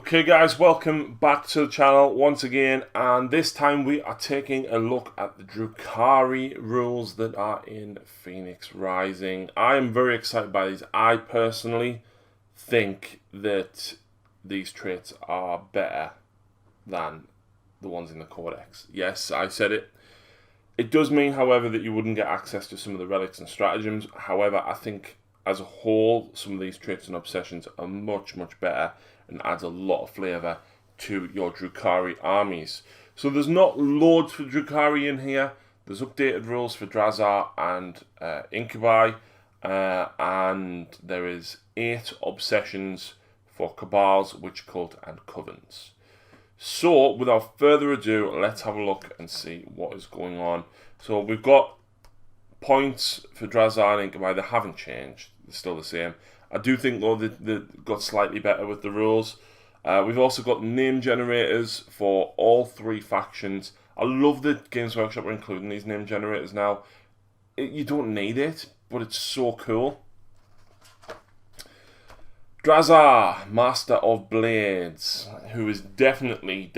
Okay guys, welcome back to the channel once again, and this time we are taking a look at the Drukhari rules that are in Phoenix Rising. I am very excited by these. I personally think that these traits are better than the ones in the Codex. Yes, I said it. It does mean, however, that you wouldn't get access to some of the relics and stratagems. However, I think as a whole, some of these traits and obsessions are much better and adds a lot of flavour to your Drukhari armies. So there's not loads for Drukhari in here. There's updated rules for Drazar and Incubi, and there is 8 obsessions for Cabals, Witch Cult and Covens. So without further ado, let's have a look and see what is going on. So we've got points for Drazar and Incubi. They haven't changed. They're still the same. I do think, though, they got slightly better with the rules. We've also got name generators for all 3 factions. I love that Games Workshop are including these name generators now. You don't need it, but it's so cool. Drazar, Master of Blades, who is definitely,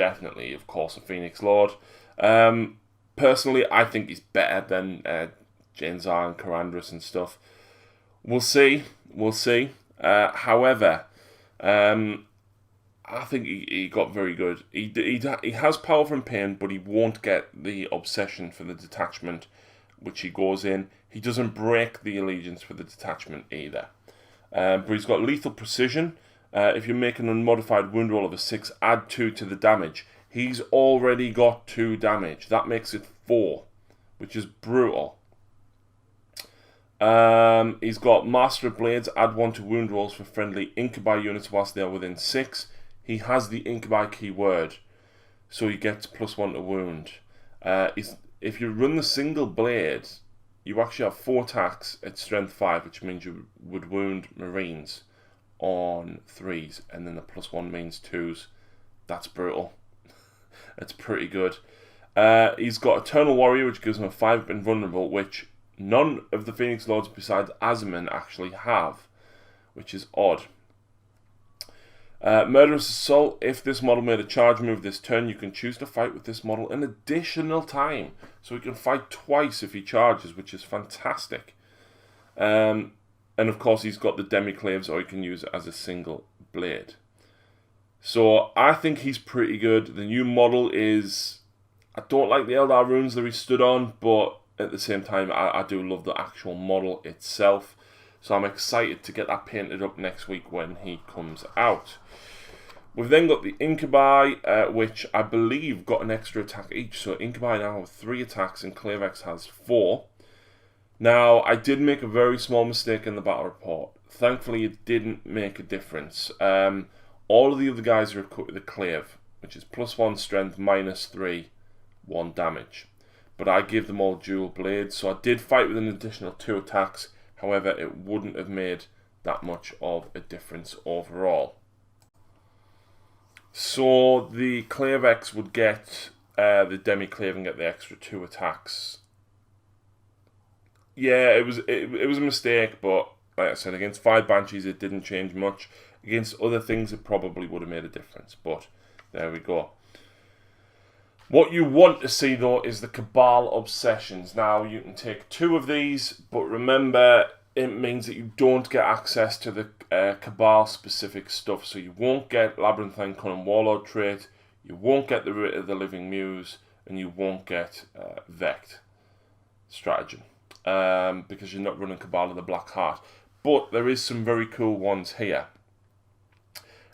of course, a Phoenix Lord. Personally, I think he's better than Janzar and Karandras and stuff. We'll see. However, I think he got very good. He has power from pain, but he won't get the obsession for the detachment, which he goes in. He doesn't break the allegiance for the detachment either. But he's got lethal precision. If you make an unmodified wound roll of a 6, add 2 to the damage. He's already got 2 damage. That makes it 4, which is brutal. He's got Master of Blades, add 1 to wound rolls for friendly Incubi units whilst they are within 6. He has the Incubi keyword, so he gets +1 to wound. If you run the single blade, you actually have 4 attacks at strength 5, which means you would wound Marines on 3s, and then the +1 means 2s. That's brutal. It's pretty good. He's got Eternal Warrior, which gives him a 5 invulnerable, which none of the Phoenix Lords besides Azaman actually have, which is odd. Murderous Assault. If this model made a charge move this turn, you can choose to fight with this model an additional time. So he can fight twice if he charges, which is fantastic. And of course he's got the Demiclaves, or he can use it as a single blade. So I think he's pretty good. The new model is... I don't like the Eldar runes that he stood on, but at the same time, I do love the actual model itself. So I'm excited to get that painted up next week when he comes out. We've then got the Incubi, which I believe got an extra attack each. So Incubi now have 3 attacks and Clavex has 4. Now, I did make a very small mistake in the battle report. Thankfully, it didn't make a difference. All of the other guys are equipped with a Clave, which is +1 strength, -3, 1 damage. But I gave them all dual blades, so I did fight with an additional 2 attacks. However, it wouldn't have made that much of a difference overall. So the Clavex would get the Demiclave and get the extra 2 attacks. Yeah, it was a mistake, but like I said, against 5 Banshees it didn't change much. Against other things it probably would have made a difference, but there we go. What you want to see, though, is the Cabal Obsessions. Now, you can take 2 of these, but remember, it means that you don't get access to the Cabal-specific stuff. So you won't get Labyrinthine Cunning Warlord trait, you won't get the Rite of the Living Muse, and you won't get Vect Stratagem, because you're not running Cabal of the Black Heart. But there is some very cool ones here.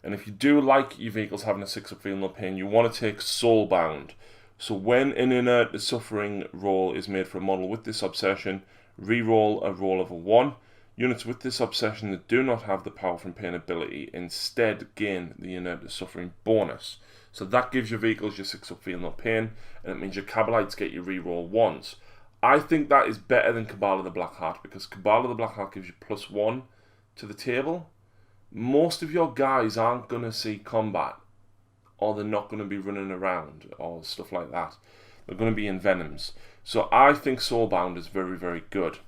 And if you do like your vehicles having a 6-up feel no pain, you want to take Soulbound. So when an Inert Suffering roll is made for a model with this obsession, re-roll a roll of a 1. Units with this obsession that do not have the Power from Pain ability instead gain the Inert Suffering bonus. So that gives your vehicles your 6-up feel no pain, and it means your Cabalites get your re-roll 1s. I think that is better than Cabal of the Black Heart, because Cabal of the Black Heart gives you +1 to the table. Most of your guys aren't going to see combat, or they're not going to be running around, or stuff like that. They're going to be in Venoms. So I think Soulbound is very good.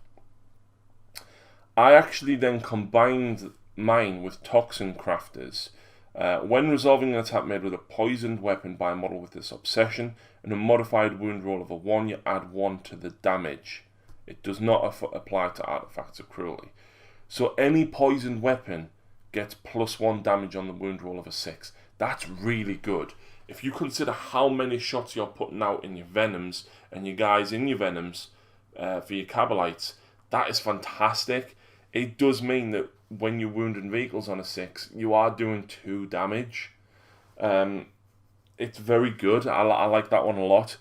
I actually then combined mine with Toxin Crafters, When resolving an attack made with a poisoned weapon by a model with this obsession, and a modified wound roll of a 1, you add 1 to the damage. It does not apply to artifacts of cruelty. So any poisoned weapon gets +1 damage on the wound roll of a 6. That's really good. If you consider how many shots you're putting out in your Venoms and your guys in your Venoms for your Cabalites, that is fantastic. It does mean that when you're wounding vehicles on a 6, you are doing 2 damage. It's very good. I like that one a lot.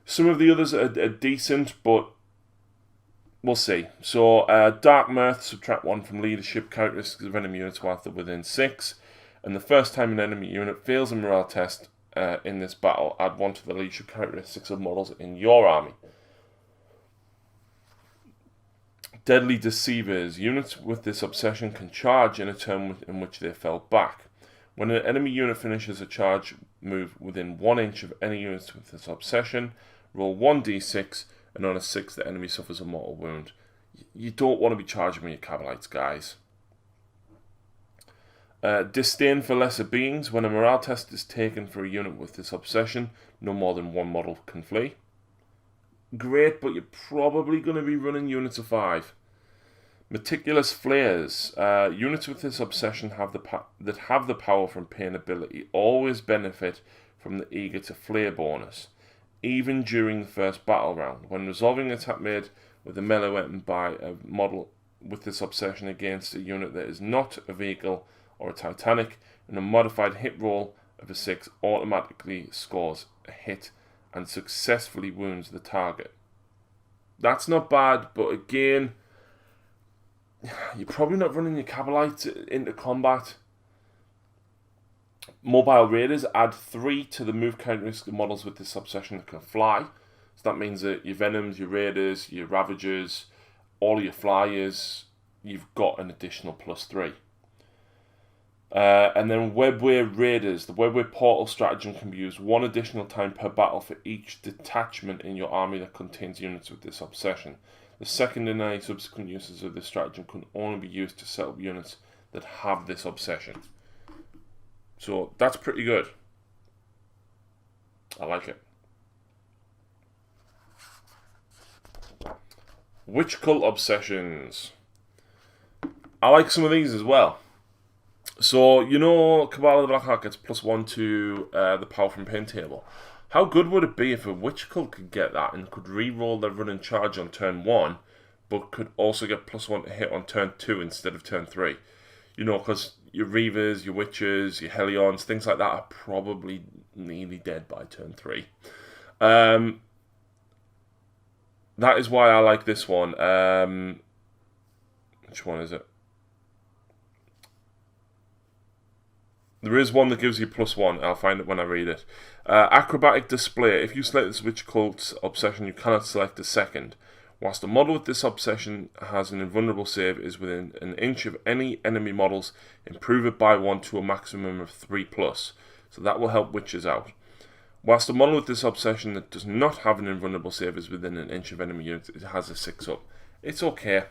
Some of the others are decent, but we'll see. So, Dark Mirth, subtract 1 from leadership characteristics of enemy units whilst they're within 6. And the first time an enemy unit fails a morale test in this battle, add 1 to the leadership characteristics of models in your army. Deadly Deceivers. Units with this obsession can charge in a turn in which they fell back. When an enemy unit finishes a charge move within 1 inch of any units with this obsession, roll 1d6, and on a 6 the enemy suffers a mortal wound. You don't want to be charging with your Cabalites, guys. Disdain for lesser beings. When a morale test is taken for a unit with this obsession, no more than 1 model can flee. Great, but you're probably going to be running units of 5. Meticulous Flares. Units with this obsession that have the power from pain ability always benefit from the Eager to Flare bonus, even during the first battle round. When resolving an attack made with a melee weapon by a model with this obsession against a unit that is not a vehicle or a Titanic, and a modified hit roll of a 6 automatically scores a hit and successfully wounds the target. That's not bad, but again, you're probably not running your Cabalites into combat. Mobile Raiders, add 3 to the move characteristics of models with this obsession that can fly. So that means that your Venoms, your Raiders, your Ravagers, all your Flyers, you've got an additional +3. And then Webway Raiders. The Webway Portal stratagem can be used 1 additional time per battle for each detachment in your army that contains units with this obsession. The second and any subsequent uses of this stratagem can only be used to set up units that have this obsession. So that's pretty good. I like it. Witch Cult Obsessions. I like some of these as well. So, you know, Cabal of the Blackheart gets +1 to the Power from Pain table. How good would it be if a Witch Cult could get that and could re-roll their running charge on turn 1, but could also get +1 to hit on turn 2 instead of turn 3? You know, because your Reavers, your Witches, your Hellions, things like that are probably nearly dead by turn 3. That is why I like this one. Which one is it? There is one that gives you +1. I'll find it when I read it. Acrobatic Display. If you select this Witch Cult obsession, you cannot select a second. Whilst a model with this obsession has an invulnerable save is within an inch of any enemy models, improve it by 1 to a maximum of 3+. So that will help witches out. Whilst a model with this obsession that does not have an invulnerable save is within an inch of enemy units, it has a 6+. It's okay.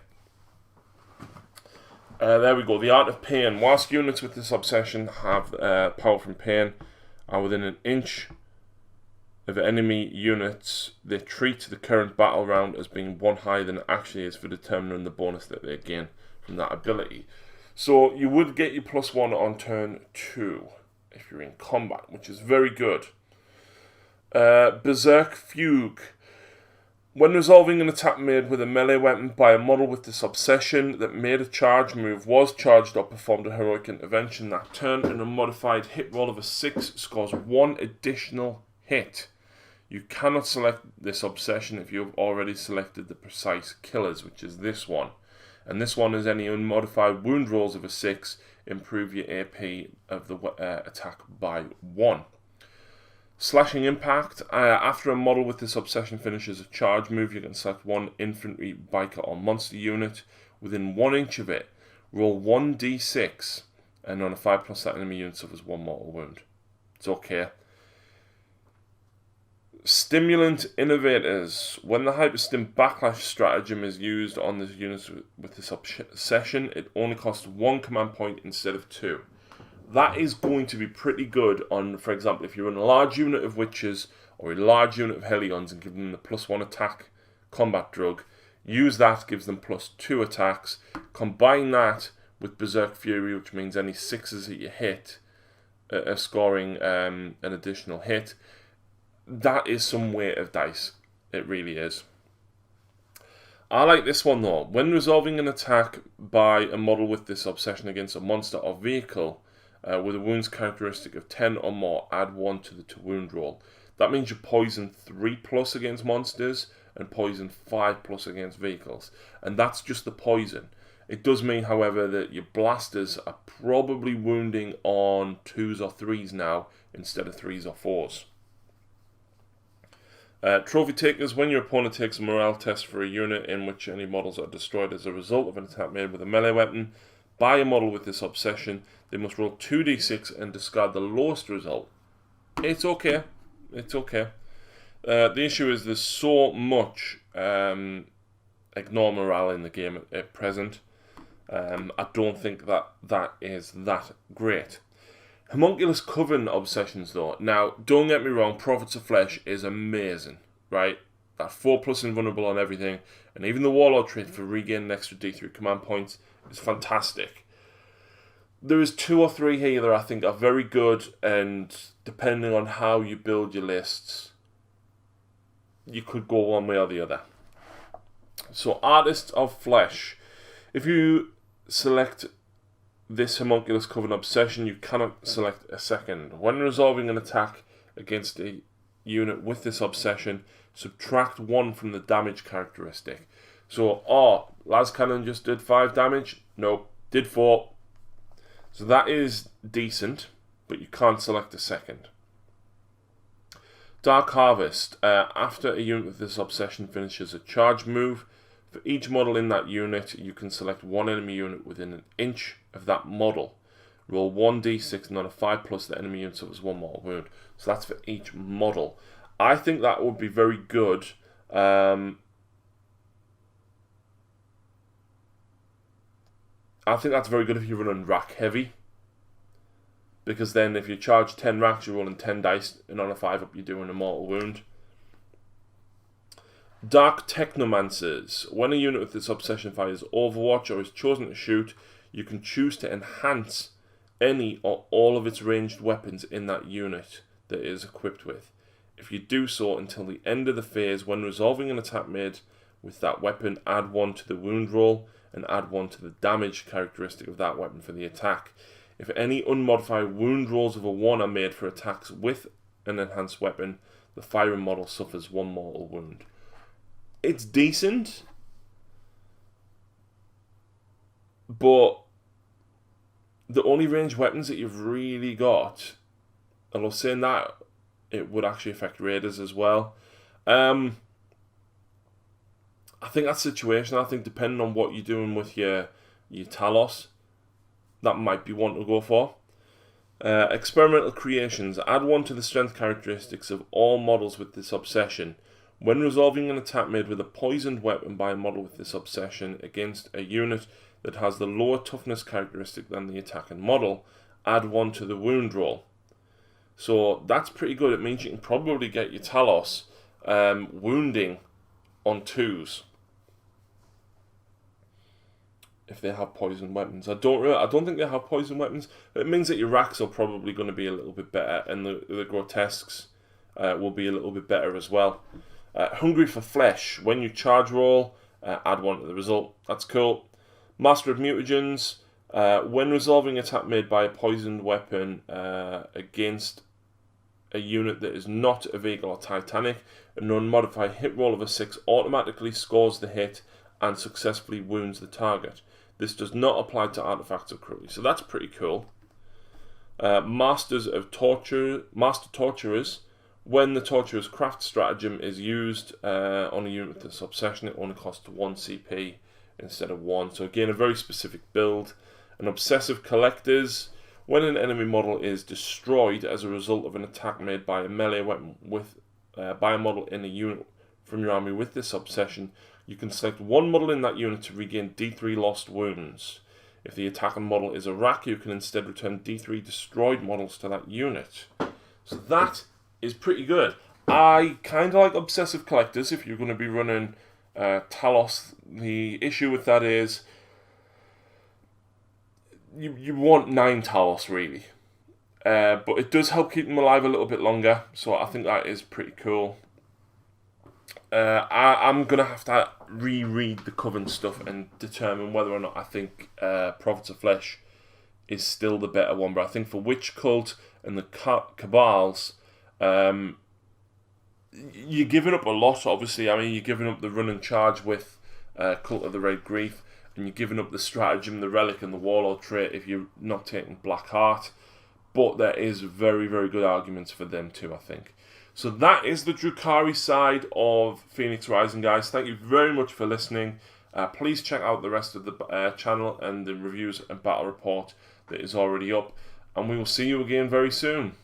There we go. The Art of Pain. Whilst units with this obsession have power from pain are within an inch of enemy units, they treat the current battle round as being 1 higher than it actually is for determining the bonus that they gain from that ability. So you would get your +1 on turn 2 if you're in combat, which is very good. Berserk Fugue. When resolving an attack made with a melee weapon by a model with this obsession that made a charge move, was charged or performed a heroic intervention that turn, and a modified hit roll of a 6 scores 1 additional hit. You cannot select this obsession if you have already selected the precise killers, which is this one. And this one is any unmodified wound rolls of a 6, improve your AP of the attack by 1. Slashing Impact. After a model with this obsession finishes a charge move, you can select 1 infantry, biker, or monster unit within 1 inch of it. Roll 1d6, and on a 5+, that enemy unit suffers 1 mortal wound. It's okay. Stimulant Innovators. When the Hyperstim Backlash stratagem is used on the units with this obsession, it only costs 1 command point instead of 2. that is going to be pretty good on, for example, if you run a large unit of Witches or a large unit of Hellions and give them the +1 attack combat drug. Use that, gives them +2 attacks. Combine that with Berserk Fury, which means any 6s that you hit are scoring an additional hit. That is some weight of dice. It really is. I like this one though. When resolving an attack by a model with this obsession against a monster or vehicle with a wounds characteristic of 10 or more, add 1 to the to wound roll. That means you poison 3+ against monsters and poison 5+ against vehicles. And that's just the poison. It does mean, however, that your blasters are probably wounding on 2s or 3s now instead of 3s or 4s. Trophy takers, when your opponent takes a morale test for a unit in which any models are destroyed as a result of an attack made with a melee weapon by a model with this obsession, they must roll 2d6 and discard the lowest result. It's okay. It's okay. The issue is there's so much ignore morale in the game at present. I don't think that is that great. Homunculus Coven obsessions though. Now, don't get me wrong, Prophets of Flesh is amazing, right? That 4+ invulnerable on everything, and even the Warlord trait for regaining extra D3 command points is fantastic. There is 2 or 3 here that I think are very good, and depending on how you build your lists, you could go one way or the other. So, Artists of Flesh. If you select this Homunculus Coven obsession, you cannot select a second. When resolving an attack against a unit with this obsession, subtract 1 from the damage characteristic. So, Las Cannon just did 5 damage? Nope, did 4. So that is decent, but you can't select a second. Dark Harvest. After a unit with this obsession finishes a charge move, for each model in that unit, you can select one enemy unit within an inch of that model. Roll 1d6 and on a 5+, the enemy unit suffers 1 mortal wound. So that's for each model. I think that would be very good. I think that's very good if you're running rack heavy. Because then if you charge 10 racks, you're rolling 10 dice, and on a 5-up, you're doing a mortal wound. Dark Technomancers. When a unit with this obsession fires Overwatch or is chosen to shoot, you can choose to enhance any or all of its ranged weapons in that unit that it is equipped with. If you do so until the end of the phase, when resolving an attack made with that weapon, add 1 to the wound roll and add 1 to the damage characteristic of that weapon for the attack. If any unmodified wound rolls of a 1 are made for attacks with an enhanced weapon, the firing model suffers 1 mortal wound. It's decent, but the only ranged weapons that you've really got, although saying that, it would actually affect raiders as well. I think that's situational. I think depending on what you're doing with your Talos, that might be one to go for. Experimental Creations. Add 1 to the strength characteristics of all models with this obsession. When resolving an attack made with a poisoned weapon by a model with this obsession against a unit that has the lower toughness characteristic than the attacking model, add 1 to the wound roll. So that's pretty good. It means you can probably get your Talos wounding on 2s if they have poison weapons. I don't think they have poison weapons. It means that your racks are probably going to be a little bit better, and the grotesques will be a little bit better as well. Hungry for Flesh. When you charge roll, add 1 to the result. That's cool. Master of Mutagens. When resolving an attack made by a poisoned weapon against a unit that is not a vehicle or Titanic, a non-modified hit roll of a 6 automatically scores the hit and successfully wounds the target. This does not apply to artifacts or cruelty, so that's pretty cool. Master Torturers. When the Torturer's craft stratagem is used on a unit with this obsession, it only costs 1 CP instead of 1. So again, a very specific build. And Obsessive Collectors. When an enemy model is destroyed as a result of an attack made by a melee weapon by a model in a unit from your army with this obsession, you can select one model in that unit to regain D3 lost wounds. If the attacking model is a rack, you can instead return D3 destroyed models to that unit. So that is pretty good. I kind of like Obsessive Collectors if you're going to be running Talos. The issue with that is you want 9 Talos, really. But it does help keep them alive a little bit longer, so I think that is pretty cool. I'm going to have to reread the Coven stuff and determine whether or not I think Prophets of Flesh is still the better one. But I think for Witch Cult and the Cabals, you're giving up a lot, obviously. I mean, you're giving up the run and charge with Cult of the Red Grief, and you're giving up the Stratagem, the Relic, and the Warlord trait if you're not taking Black Heart. But there is very, very good arguments for them too, I think. So that is the Drukhari side of Phoenix Rising, guys. Thank you very much for listening. Please check out the rest of the channel and the reviews and battle report that is already up. And we will see you again very soon.